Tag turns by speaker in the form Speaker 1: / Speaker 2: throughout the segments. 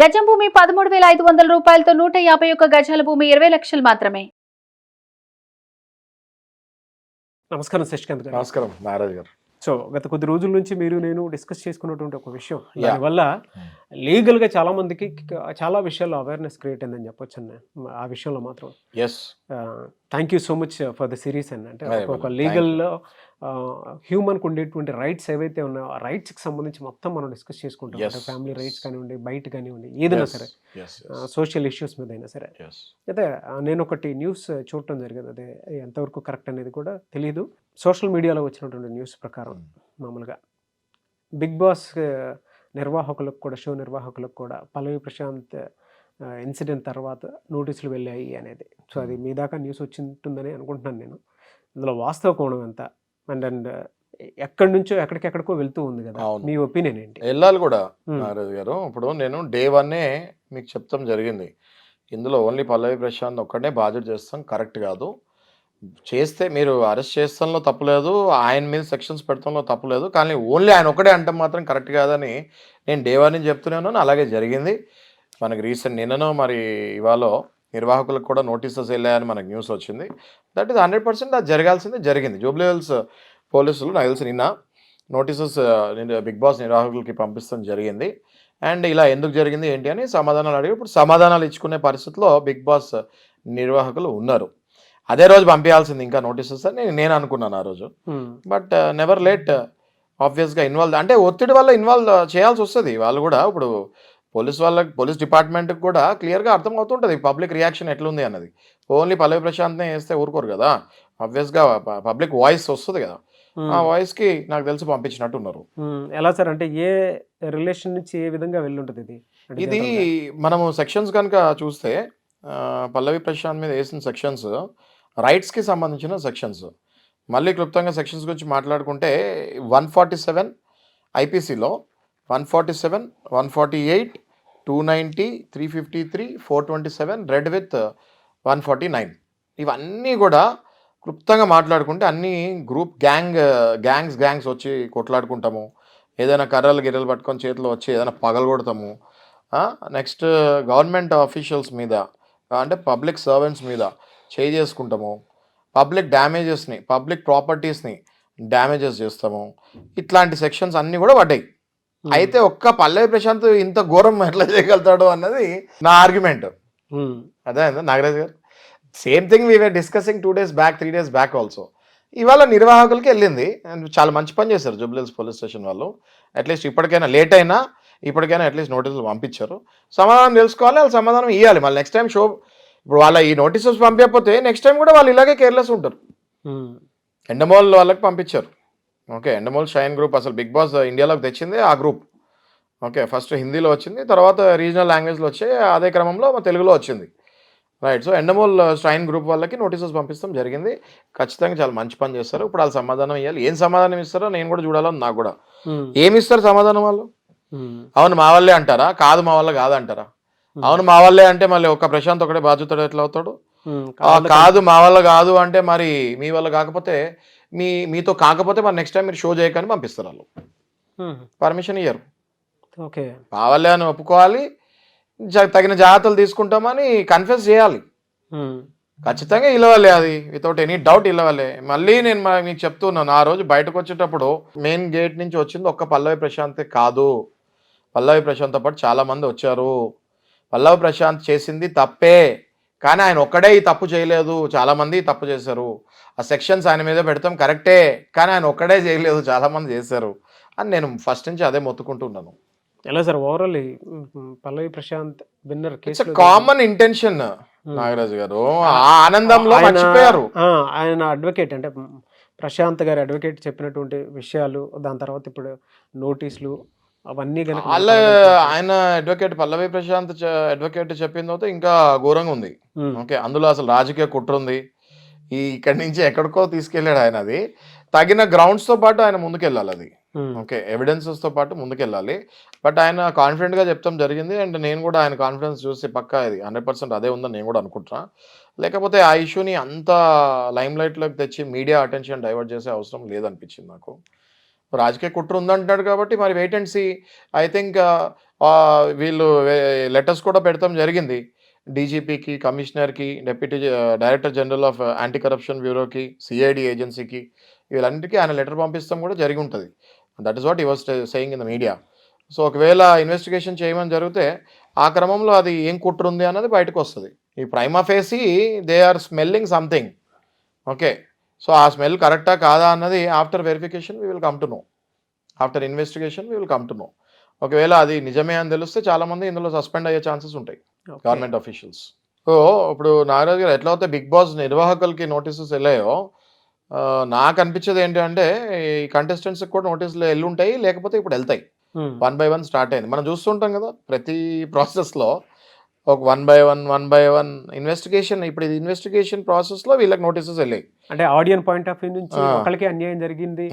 Speaker 1: గజం భూమి 13,500 రూపాయలతో 151 గజాల భూమి 20 లక్షలు మాత్రమే.
Speaker 2: నమస్కారం శశికాంత్ గారు.
Speaker 3: నమస్కారం నారాజ్ గారు.
Speaker 2: సో గత కొద్ది రోజుల నుంచి మీరు నేను డిస్కస్ చేసుకున్నటువంటి ఒక విషయం, దానివల్ల లీగల్గా చాలా మందికి చాలా విషయాల్లో అవేర్నెస్ క్రియేట్ అయిందని చెప్పొచ్చు అన్న ఆ విషయంలో మాత్రం.
Speaker 3: Yes,
Speaker 2: thank you so much for the series అన్న. అంటే ఒక లీగల్లో హ్యూమన్కి ఉండేటువంటి రైట్స్ ఏవైతే ఉన్నాయో ఆ రైట్స్కి సంబంధించి మొత్తం మనం డిస్కస్ చేసుకుంటాం. అంటే ఫ్యామిలీ రైట్స్ కానివ్వండి, బయట కానివ్వండి, ఏదైనా సరే సోషల్ ఇష్యూస్ మీద అయినా సరే. అయితే నేను ఒకటి న్యూస్ చూడటం జరిగింది, అదే ఎంతవరకు కరెక్ట్ అనేది కూడా తెలియదు. సోషల్ మీడియాలో వచ్చినటువంటి న్యూస్ ప్రకారం మామూలుగా బిగ్ బాస్ నిర్వాహకులకు కూడా, షో నిర్వాహకులకు కూడా పల్లవి ప్రశాంత్ ఇన్సిడెంట్ తర్వాత నోటీసులు వెళ్ళాయి అనేది. సో అది మీ దాకా న్యూస్ వచ్చింటుందని అనుకుంటున్నాను నేను. ఇందులో వాస్తవ కోణం ఎంత అండ్ ఎక్కడి నుంచో ఎక్కడికెక్కడికో వెళ్తూ ఉంది కదా, మీ ఒపీనియన్ ఏంటి?
Speaker 3: వెళ్ళాలి కూడా నారాజ్ గారు. ఇప్పుడు నేను డే 1 మీకు చెప్తాం జరిగింది, ఇందులో ఓన్లీ పల్లవి ప్రశాంత్ ఒక్కడనే బాధ్యత చేస్తాం, కరెక్ట్ కాదు. చేస్తే మీరు అరెస్ట్ చేస్తాంలో తప్పులేదు, ఆయన మీద సెక్షన్స్ పెడతాంలో తప్పులేదు, కానీ ఓన్లీ ఆయన ఒకటే అంటే మాత్రం కరెక్ట్ కాదని నేను డే 1 నుంచి చెప్తూనే ఉన్నాను. అలాగే జరిగింది. మనకి రీసెంట్ నిన్ననో మరి ఇవాళ నిర్వాహకులకు కూడా నోటీసెస్ వెళ్ళాయని మనకు న్యూస్ వచ్చింది. దట్ ఈస్ 100% అది జరగాల్సిందే జరిగింది. జూబ్లీ హిల్స్ పోలీసులు నాకు తెలిసి నిన్న నోటీసెస్ బిగ్ బాస్ నిర్వాహకులకి పంపిస్తాం జరిగింది. అండ్ ఇలా ఎందుకు జరిగింది ఏంటి అని సమాధానాలు అడిగి ఇప్పుడు సమాధానాలు ఇచ్చుకునే పరిస్థితిలో బిగ్ బాస్ నిర్వాహకులు ఉన్నారు. అదే రోజు పంపించాల్సింది ఇంకా నోటీసెస్ అని నేను అనుకున్నాను ఆ రోజు. But never late. ఆబ్వియస్గా ఇన్వాల్వ్ అంటే ఒత్తిడి వల్ల ఇన్వాల్వ్ చేయాల్సి వస్తుంది. వాళ్ళు కూడా ఇప్పుడు పోలీస్ డిపార్ట్మెంట్కి కూడా క్లియర్గా అర్థం అవుతుంటుంది పబ్లిక్ రియాక్షన్ ఎట్లుంది అన్నది. ఓన్లీ పల్లవి ప్రశాంత్నే వేస్తే ఊరుకోరు కదా, ఆబ్వియస్గా పబ్లిక్ వాయిస్ వస్తుంది కదా, ఆ వాయిస్కి నాకు తెలిసి పంపించినట్టు ఉన్నారు.
Speaker 2: ఎలా సార్, అంటే ఏ రిలేషన్ నుంచి ఏ విధంగా వెళ్ళుంటుంది
Speaker 3: ఇది మనము సెక్షన్స్ కనుక చూస్తే పల్లవి ప్రశాంత్ మీద వేసిన సెక్షన్స్ రైట్స్కి సంబంధించిన సెక్షన్స్. మళ్ళీ క్లుప్తంగా సెక్షన్స్ గురించి మాట్లాడుకుంటే 147 ఐపీసీలో 147, 148, 290, 353, 427 రెడ్ విత్ 149 ఇవన్నీ కూడా క్లుప్తంగా మాట్లాడుకుంటే అన్నీ గ్రూప్ గ్యాంగ్స్ వచ్చి కొట్లాడుకుంటాము, ఏదైనా గిర్రలు పట్టుకొని చేతిలో వచ్చి ఏదైనా పగలగొడతాము. నెక్స్ట్ గవర్నమెంట్ ఆఫీషియల్స్ మీద అంటే పబ్లిక్ సర్వెంట్స్ మీద చేసుకుంటాము, పబ్లిక్ డ్యామేజెస్ని పబ్లిక్ ప్రాపర్టీస్ని డ్యామేజెస్ చేస్తాము. ఇట్లాంటి సెక్షన్స్ అన్నీ కూడా పడ్డాయి. అయితే ఒక్క పల్లవి ప్రశాంత్ ఇంత ఘోరం ఎట్లా చేయగలుగుతాడు అన్నది నా ఆర్గ్యుమెంట్. అదే నాగరాజ్ గారు, same thing we were discussing 2 days back 3 days back also. ఇవాళ నిర్వాహకులకి వెళ్ళింది అండ్ చాలా మంచి పని చేశారు జూబ్లీ హిల్స్ పోలీస్ స్టేషన్ వాళ్ళు. అట్లీస్ట్ ఇప్పటికైనా లేట్ అయినా ఇప్పటికైనా అట్లీస్ట్ నోటీసులు పంపించారు. సమాధానం తెలుసుకోవాలి, వాళ్ళు సమాధానం ఇవ్వాలి. మళ్ళీ నెక్స్ట్ టైం షో ఇప్పుడు వాళ్ళ ఈ నోటీసెస్ పంపించకపోతే నెక్స్ట్ టైం కూడా వాళ్ళు ఇలాగే కేర్లెస్ ఉంటారు. ఎండమోల్ వాళ్ళకి పంపించారు. ఓకే, ఎండమోల్ షైన్ గ్రూప్ అసలు బిగ్ బాస్ ఇండియాలోకి తెచ్చింది ఆ గ్రూప్. ఓకే, ఫస్ట్ హిందీలో వచ్చింది, తర్వాత రీజనల్ లాంగ్వేజ్లో వచ్చాయి, అదే క్రమంలో తెలుగులో వచ్చింది. Right. So Endemol shine group వాళ్ళకి నోటీసెస్ పంపిస్తాం జరిగింది. ఖచ్చితంగా చాలా మంచి పని చేస్తారు. ఇప్పుడు వాళ్ళు సమాధానం ఇవ్వాలి. ఏం సమాధానం ఇస్తారో నేను కూడా చూడాలని నాకు కూడా. ఏమి ఇస్తారు సమాధానం వాళ్ళు? అవును మా వాళ్ళే అంటారా, కాదు మా వల్ల కాదంటారా? అవును మా వాళ్ళే అంటే మళ్ళీ ఒక ప్రశాంత్ ఒకటే బాధ్యత ఎట్లా అవుతాడు? కాదు మా వల్ల కాదు అంటే మరి మీ వల్ల కాకపోతే మీతో కాకపోతే మరి నెక్స్ట్ టైం మీరు షో చేయకని పంపిస్తారు వాళ్ళు. పర్మిషన్ ఇయ్యరు.
Speaker 2: ఓకే,
Speaker 3: కావాలి అని ఒప్పుకోవాలి, తగిన జాగ్రత్తలు తీసుకుంటామని కన్ఫెస్ చేయాలి. ఖచ్చితంగా ఇవ్వాలి, అది వితౌట్ ఎనీ డౌట్ ఇవ్వాలి. మళ్ళీ నేను మీకు చెప్తున్నాను, ఆ రోజు బయటకు వచ్చేటప్పుడు మెయిన్ గేట్ నుంచి వచ్చింది ఒక్క పల్లవి ప్రశాంతే కాదు, పల్లవి ప్రశాంత్తో పాటు చాలా మంది వచ్చారు. పల్లవి ప్రశాంత్ చేసింది తప్పే, కానీ ఆయన ఒక్కడే ఈ తప్పు చేయలేదు, చాలామంది తప్పు చేశారు. ఆ సెక్షన్స్ ఆయన మీద పెడతాం కరెక్టే, కానీ ఆయన ఒక్కడే చేయలేదు, చాలామంది చేశారు అని నేను ఫస్ట్ నుంచి అదే మొత్తుకుంటున్నాను.
Speaker 2: ఎలా sir overall Pallavi Prashanth winner case
Speaker 3: common intention Nagaraju గారు, ఆ ఆనందంలో మర్చిపోయారు.
Speaker 2: ఆయన అడ్వకేట్ అంటే ప్రశాంత్ గారి అడ్వకేట్ చెప్పినటువంటి విషయాలు, దాని తర్వాత ఇప్పుడు నోటీసులు అవన్నీ కనుక
Speaker 3: ఆయన అడ్వకేట్ పల్లవి ప్రశాంత్ అడ్వకేట్ చెప్పిన తర్వాత ఇంకా ఘోరంగా ఉంది. ఓకే, అందులో అసలు రాజకీయ కుట్ర ఉంది. ఇక్కడి నుంచి ఎక్కడికో తీసుకెళ్ళాడు ఆయన. అది తగిన గ్రౌండ్స్తో పాటు ఆయన ముందుకెళ్ళాలి, అది ఓకే ఎవిడెన్సెస్తో పాటు ముందుకెళ్ళాలి. బట్ ఆయన కాన్ఫిడెంట్గా చెప్తాం జరిగింది. అండ్ నేను కూడా ఆయన కాన్ఫిడెన్స్ చూసి పక్కా ఇది 100% అదే ఉందని నేను కూడా అనుకుంటున్నా. లేకపోతే ఆ ఇష్యూని అంత లైమ్ లైట్లోకి తెచ్చి మీడియా అటెన్షన్ డైవర్ట్ చేసే అవసరం లేదనిపించింది నాకు. రాజకీయ కుట్ర ఉందంటున్నాడు కాబట్టి మరి wait and see. I think వీళ్ళు లెటర్స్ కూడా పెడతాం జరిగింది డీజీపీకి, కమిషనర్కి, deputy director general of anti corruption బ్యూరోకి, సిఐడి ఏజెన్సీకి, వీళ్ళన్నిటికీ ఆయన లెటర్ పంపిస్తాం కూడా జరిగి ఉంటుంది. That is what he was saying in the media. So ఒకవేళ ఇన్వెస్టిగేషన్ చేయమని జరిగితే ఆ క్రమంలో అది ఏం కుట్ర ఉంది అన్నది బయటకు వస్తుంది. ఈ prima facie they are smelling something. Okay, so ఆ స్మెల్ కరెక్టా కాదా అన్నది after verification we will come to know, after investigation we will come to know. ఒకవేళ అది నిజమే అని తెలిస్తే చాలామంది ఇందులో సస్పెండ్ అయ్యే ఛాన్సెస్ ఉంటాయి గవర్నమెంట్ అఫీషియల్స్. సో ఇప్పుడు నాగరాజు గారు ఎట్లా అయితే బిగ్ బాస్ నిర్వాహకులకి నోటీసెస్ వెళ్ళాయో, నాకు అనిపించేది ఏంటి అంటే ఈ కంటెస్టెంట్స్కి కూడా నోటీసులు వెళ్ళి ఉంటాయి, లేకపోతే ఇప్పుడు వెళ్తాయి. 1 by 1 స్టార్ట్ అయింది. మనం చూస్తుంటాం కదా ప్రతి ప్రాసెస్లో ఒక 1 by 1 ఇన్వెస్టిగేషన్. ఇప్పుడు ఇది ఇన్వెస్టిగేషన్ ప్రాసెస్లో వీళ్ళకి నోటీసెస్ వెళ్ళాయి.
Speaker 2: అంటే ఆడియన్స్ పాయింట్ ఆఫ్ వ్యూ నుంచి ఒకరికి అన్యాయం జరిగింది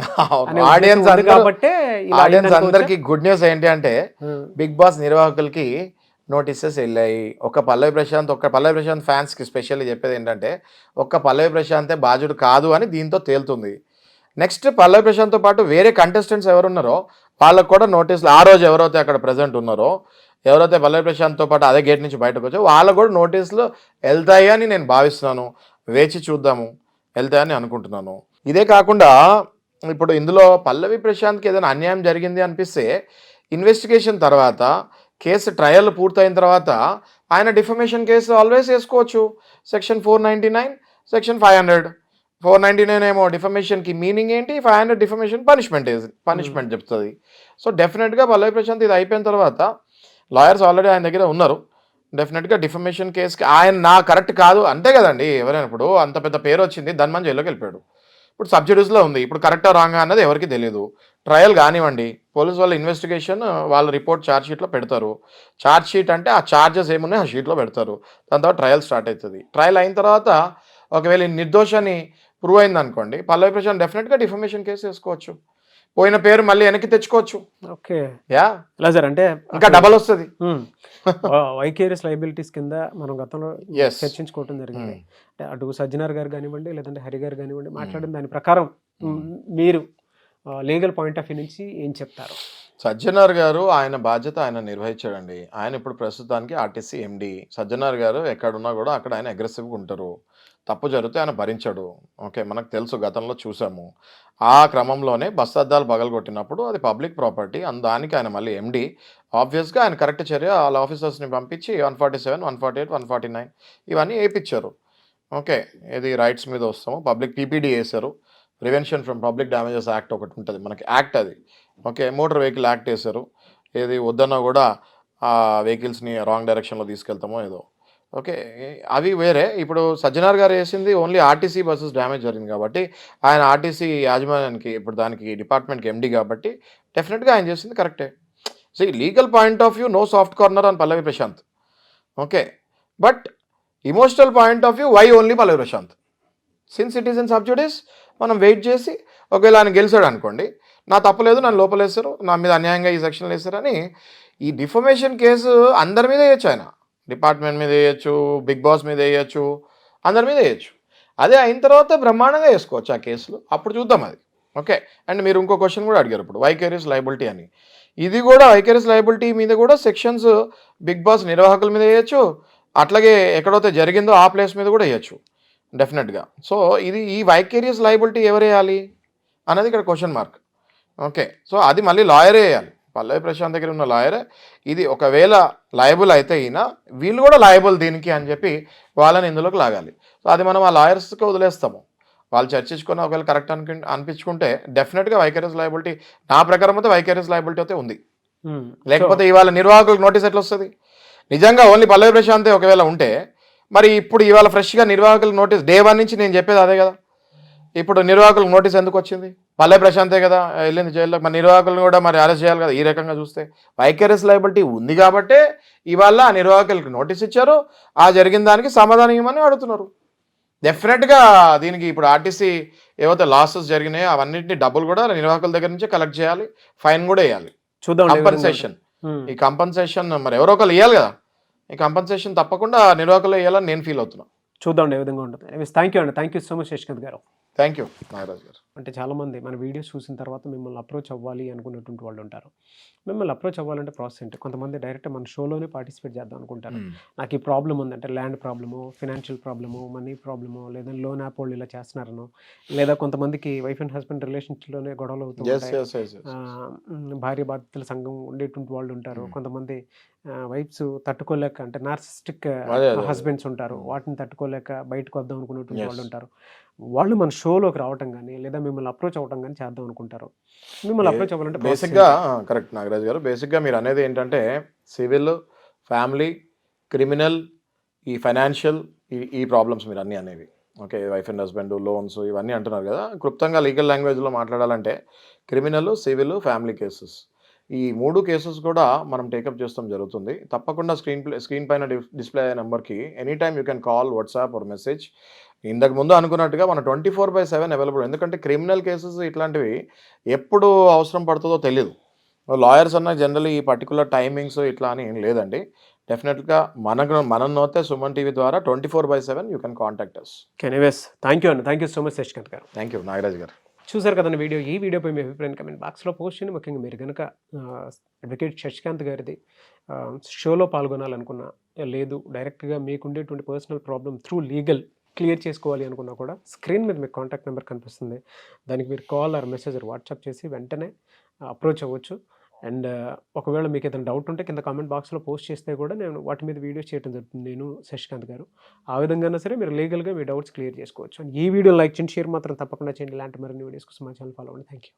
Speaker 3: ఆడియన్స్ అందరికి గుడ్ న్యూస్ ఏంటి అంటే బిగ్ బాస్ నిర్వాహకులకి నోటీసెస్ వెళ్ళాయి. ఒక్క పల్లవి ప్రశాంత్ ఫ్యాన్స్కి స్పెషల్లీ చెప్పేది ఏంటంటే ఒక్క పల్లవి ప్రశాంతే బాధ్యుడు కాదు అని దీంతో తేలుతుంది. నెక్స్ట్ పల్లవి ప్రశాంత్తో పాటు వేరే కంటెస్టెంట్స్ ఎవరున్నారో వాళ్ళకు కూడా నోటీసులు, ఆ రోజు ఎవరైతే అక్కడ ప్రజెంట్ ఉన్నారో, ఎవరైతే పల్లవి ప్రశాంత్తో పాటు అదే గేట్ నుంచి బయటకు వచ్చారో వాళ్ళకు కూడా నోటీసులు వెళ్తాయి అని నేను భావిస్తున్నాను. వేచి చూద్దాము, వెళ్తాయని అనుకుంటున్నాను. ఇదే కాకుండా ఇప్పుడు ఇందులో పల్లవి ప్రశాంత్కి ఏదైనా అన్యాయం జరిగింది అనిపిస్తే ఇన్వెస్టిగేషన్ తర్వాత కేసు ట్రయల్ పూర్తయిన తర్వాత ఆయన డిఫమేషన్ కేసు ఆల్వేస్ వేసుకోవచ్చు. Section 499, section 500. 499 ఏమో డిఫమేషన్కి మీనింగ్ ఏంటి, 500 డిఫమేషన్ పనిష్మెంట్ చెప్తుంది. సో డెఫినెట్గా పల్లవి ప్రశాంత్ ఇది అయిపోయిన తర్వాత లాయర్స్ ఆల్రెడీ ఆయన దగ్గర ఉన్నారు. డెఫినెట్గా డిఫమేషన్ కేసుకి ఆయన నా కరెక్ట్ కాదు అంతే కదండి. ఎవరైనా ఇప్పుడు అంత పెద్ద పేరు వచ్చింది, దాని మంచి జైల్లోకి వెళ్ళిపోయాడు. ఇప్పుడు సబ్సిడీస్లో ఉంది. ఇప్పుడు కరెక్టా రాంగా అన్నది ఎవరికి తెలియదు. ట్రయల్ కానివ్వండి, పోలీసు వాళ్ళ ఇన్వెస్టిగేషన్ వాళ్ళ రిపోర్ట్ ఛార్జ్ షీట్లో పెడతారు. ఛార్జ్ షీట్ అంటే ఆ ఛార్జెస్ ఏమున్నాయి ఆ షీట్లో పెడతారు. దాని తర్వాత ట్రయల్ స్టార్ట్ అవుతుంది. ట్రయల్ అయిన తర్వాత ఒకవేళ నిర్దోషాన్ని ప్రూవ్ అయింది అనుకోండి, పల్లవి ప్రశాంత్ డెఫినెట్గా డిఫమేషన్ కేసు వేసుకోవచ్చు. పోయిన పేరు మళ్ళీ వెనక్కి తెచ్చుకోవచ్చు.
Speaker 2: ఓకే,
Speaker 3: యా
Speaker 2: ఎలా సార్ అంటే
Speaker 3: ఇంకా డబల్ వస్తుంది.
Speaker 2: వైకేరియస్ లయబిలిటీస్ కింద మనం గతంలో చర్చించుకోవటం జరిగింది. అటు సజ్జనార్ గారు కానివ్వండి, లేదంటే హరి గారు కానివ్వండి, మాట్లాడిన దాని ప్రకారం మీరు లీగల్ పాయింట్ ఆఫ్ వ్యూ నుంచి ఏం చెప్తారు?
Speaker 3: సజ్జనార్ గారు ఆయన బాధ్యత ఆయన నిర్వహించాడండి. ఆయన ఇప్పుడు ప్రస్తుతానికి ఆర్టీసీ ఎండి. సజ్జనార్ గారు ఎక్కడున్నా కూడా అక్కడ ఆయన అగ్రెసివ్గా ఉంటారు. తప్పు జరిగితే ఆయన భరించాడు. ఓకే, మనకు తెలుసు, గతంలో చూసాము. ఆ క్రమంలోనే బస్ అద్దాలు పగలగొట్టినప్పుడు అది పబ్లిక్ ప్రాపర్టీ, దానికి ఆయన మళ్ళీ ఎండి. ఆబ్వియస్గా ఆయన కరెక్ట్ చర్య వాళ్ళ ఆఫీసర్స్ని పంపించి 147, 148, 149 ఇవన్నీ వేయించారు. ఓకే, ఇది రైట్స్ మీద వస్తాము. పబ్లిక్ పీపీడీ వేశారు. Prevention from public damages act ఒకటి ఉంటుంది మనకి, యాక్ట్ అది. ఓకే, మోటార్ వెహికల్ యాక్ట్ వేశారు. ఏది వద్దన్నా కూడా ఆ వెహికల్స్ని రాంగ్ డైరెక్షన్లో తీసుకెళ్తామో ఏదో. ఓకే, అవి వేరే. ఇప్పుడు సజ్జనార్ గారు వేసింది ఓన్లీ ఆర్టీసీ బస్సెస్ డ్యామేజ్ జరిగింది కాబట్టి ఆయన ఆర్టీసీ యాజమాన్యానికి, ఇప్పుడు దానికి డిపార్ట్మెంట్కి ఎండి కాబట్టి డెఫినెట్గా ఆయన చేసింది కరెక్టే. సో ఈ legal point of view no soft corner అని Pallavi Prashanth. Okay, but emotional point of view why only Pallavi Prashanth? Since it is in sub judice, మనం వెయిట్ చేసి ఒకవేళ ఆయన గెలిచాడు అనుకోండి, నా తప్పలేదు, నన్ను లోపలేస్తారు, నా మీద అన్యాయంగా ఈ సెక్షన్లు వేస్తారని ఈ డిఫమేషన్ కేసు అందరి మీద వేయచ్చు. ఆయన డిపార్ట్మెంట్ మీద వేయచ్చు, బిగ్ బాస్ మీద వేయచ్చు, అందరి మీద వేయచ్చు. అదే అయిన తర్వాత బ్రహ్మాండంగా వేసుకోవచ్చు ఆ కేసులు. అప్పుడు చూద్దాం అది. ఓకే, అండ్ మీరు ఇంకో క్వశ్చన్ కూడా అడిగారు ఇప్పుడు, వైకేరియస్ లయబిలిటీ అని. ఇది కూడా వైకేరియస్ లయబిలిటీ మీద కూడా సెక్షన్స్ బిగ్ బాస్ నిర్వాహకుల మీద వేయచ్చు, అట్లాగే ఎక్కడైతే జరిగిందో ఆ ప్లేస్ మీద కూడా వేయచ్చు డెఫినెట్గా. సో ఇది ఈ వైకేరియస్ లయబిలిటీ ఎవరు వేయాలి అన్నది ఇక్కడ క్వశ్చన్ మార్క్. ఓకే, సో అది మళ్ళీ లాయరే వేయాలి. పల్లవి ప్రశాంత్ దగ్గర ఉన్న లాయరే ఇది ఒకవేళ లయబుల్ అయితే అయినా వీళ్ళు కూడా లయబుల్ దీనికి అని చెప్పి వాళ్ళని ఇందులోకి లాగాలి. సో అది మనం ఆ లాయర్స్కి వదిలేస్తాము. వాళ్ళు చర్చించుకుని ఒకవేళ కరెక్ట్ అనిపించుకుంటే డెఫినెట్గా వైకేరియస్ లయబిలిటీ, నా ప్రకారం అయితే వైకేరియస్ లయబిలిటీ అయితే ఉంది. లేకపోతే ఇవాళ నిర్వాహకులకు నోటీస్ ఎట్లా వస్తుంది? నిజంగా ఓన్లీ పల్లవి ప్రశాంతే ఒకవేళ ఉంటే మరి ఇప్పుడు ఇవాళ ఫ్రెష్గా నిర్వాహకులకు నోటీస్ డే 1 నుంచి నేను చెప్పేది అదే కదా. ఇప్పుడు నిర్వాహకులకు నోటీస్ ఎందుకు వచ్చింది? పల్లవి ప్రశాంతే కదా వెళ్ళింది జైల్లో, మరి నిర్వాహకులను కూడా మరి అరెస్ట్ చేయాలి కదా. ఈ రకంగా చూస్తే వైకేరియస్ లయబిలిటీ ఉంది కాబట్టే ఇవాళ ఆ నిర్వాహకులకు నోటీస్ ఇచ్చారు, ఆ జరిగిన దానికి సమాధానం ఇవ్వమని అడుగుతున్నారు. డెఫినెట్గా దీనికి ఇప్పుడు ఆర్టీసీ ఏవైతే లాసెస్ జరిగినాయో అవన్నింటినీ డబ్బులు కూడా నిర్వాహకుల దగ్గర నుంచే కలెక్ట్ చేయాలి, ఫైన్ కూడా వేయాలి. కంపన్సేషన్, ఈ కంపన్సేషన్ మరి ఎవరో ఒకరు ఇవ్వాలి కదా. ఈ కంపన్సేషన్ తప్పకుండా నిర్వాహకులు వేయాలని నేను ఫీల్ అవుతున్నాను.
Speaker 2: చూద్దాం ఏ విధంగా ఉంటుంది. థ్యాంక్ యూ అండి, thank you so much Yashwanth గారు.
Speaker 3: థ్యాంక్ యూ నాగరాజ్ గారు.
Speaker 2: అంటే చాలామంది మన వీడియోస్ చూసిన తర్వాత మిమ్మల్ని అప్రోచ్ అవ్వాలి అనుకునేటువంటి వాళ్ళు ఉంటారు. మిమ్మల్ని అప్రోచ్ అవ్వాలంటే ప్రాసెస్ ఏంటి? కొంతమంది డైరెక్ట్ మన షోలోనే పార్టిసిపేట్ చేద్దాం అనుకుంటారు. నాకు ఈ ప్రాబ్లం ఉందంటే land problem, financial problem, money problem, లేదా లోన్ యాప్ వాళ్ళు ఇలా చేస్తున్నారనో, లేదా కొంతమందికి వైఫ్ అండ్ హస్బెండ్ రిలేషన్షిప్లోనే గొడవలు అవుతూ ఉంటాయి. భార్య బాధితుల సంఘం ఉండేటువంటి వాళ్ళు ఉంటారు. కొంతమంది వైఫ్స్ తట్టుకోలేక అంటే నార్సిస్టిక్ హస్బెండ్స్ ఉంటారు, వాటిని తట్టుకోలేక బయటకు వద్దాం అనుకునేటువంటి వాళ్ళు ఉంటారు. వాళ్ళు మన షోలోకి రావటం కానీ లేదా మిమ్మల్ని అప్రోచ్ అవ్వటం కానీ చేద్దాం అనుకుంటారు. మిమ్మల్ని అప్రోచ్ అవ్వాలంటే
Speaker 3: బేసిక్గా కరెక్ట్ నాగరాజ్ గారు, బేసిక్గా మీరు అనేది ఏంటంటే సివిల్, ఫ్యామిలీ, క్రిమినల్, ఈ ఫైనాన్షియల్, ఈ ప్రాబ్లమ్స్ మీరు అన్నీ అనేవి. Okay, wife and husband, loans ఇవన్నీ అంటున్నారు కదా. క్లుప్తంగా లీగల్ లాంగ్వేజ్లో మాట్లాడాలంటే క్రిమినల్, సివిల్, ఫ్యామిలీ కేసెస్, ఈ 3 కేసెస్ కూడా మనం టేకప్ చేస్తాం జరుగుతుంది. తప్పకుండా స్క్రీన్ పైన డిస్ప్లే అయ్యే నెంబర్కి any time you can call, WhatsApp or message. ఇంతకు ముందు అనుకున్నట్టుగా మన 24/7 అవైలబుల్. ఎందుకంటే క్రిమినల్ కేసెస్ ఇట్లాంటివి ఎప్పుడు అవసరం పడుతుందో తెలియదు. లాయర్స్ అన్న జనరల్లీ ఈ పర్టికులర్ టైమింగ్స్ ఇట్లా అని ఏం లేదండి. డెఫినెట్గా మనం నోతే సుమన్ టీవీ ద్వారా 24/7 you can contact us.
Speaker 2: Anyways thank you అండి. Thank you so much Sasikanth గారు.
Speaker 3: థ్యాంక్ యూ నాగరాజ్ గారు.
Speaker 2: చూసారు కదండి వీడియో. ఈ వీడియోపై మీ అభిప్రాయం కమెంట్ బాక్స్లో పోస్ట్ చేయండి. ముఖ్యంగా మీరు కనుక అడ్వకేట్ శశికాంత్ గారిది షోలో పాల్గొనాలనుకున్నా, లేదు డైరెక్ట్గా మీకుండేటువంటి personal problem through legal clear చేసుకోవాలి అనుకున్నా కూడా స్క్రీన్ మీద మీకు కాంటాక్ట్ నెంబర్ కనిపిస్తుంది. దానికి మీరు కాల్ ఆర్ మెసేజ్ వాట్సాప్ చేసి వెంటనే అప్రోచ్ అవ్వచ్చు. అండ్ ఒకవేళ మీకు ఏదైనా డౌట్ ఉంటే కింద కామెంట్ బాక్స్లో పోస్ట్ చేస్తే కూడా నేను వాటి మీద వీడియోస్ చేయడం జరుగుతుంది, నేను శశికాంత్ గారు. ఆ విధంగా సరే మీరు లీగల్గా మీ డౌట్స్ క్లియర్ చేసుకోవచ్చు. అండ్ ఈ వీడియో లైక్ చేయండి, షేర్ మాత్రం తప్పకుండా చేయండి. ఇలాంటి మరిన్ని వీడియోస్ కోసం మా ఛానల్ ఫాలో అవ్వండి. Thank you.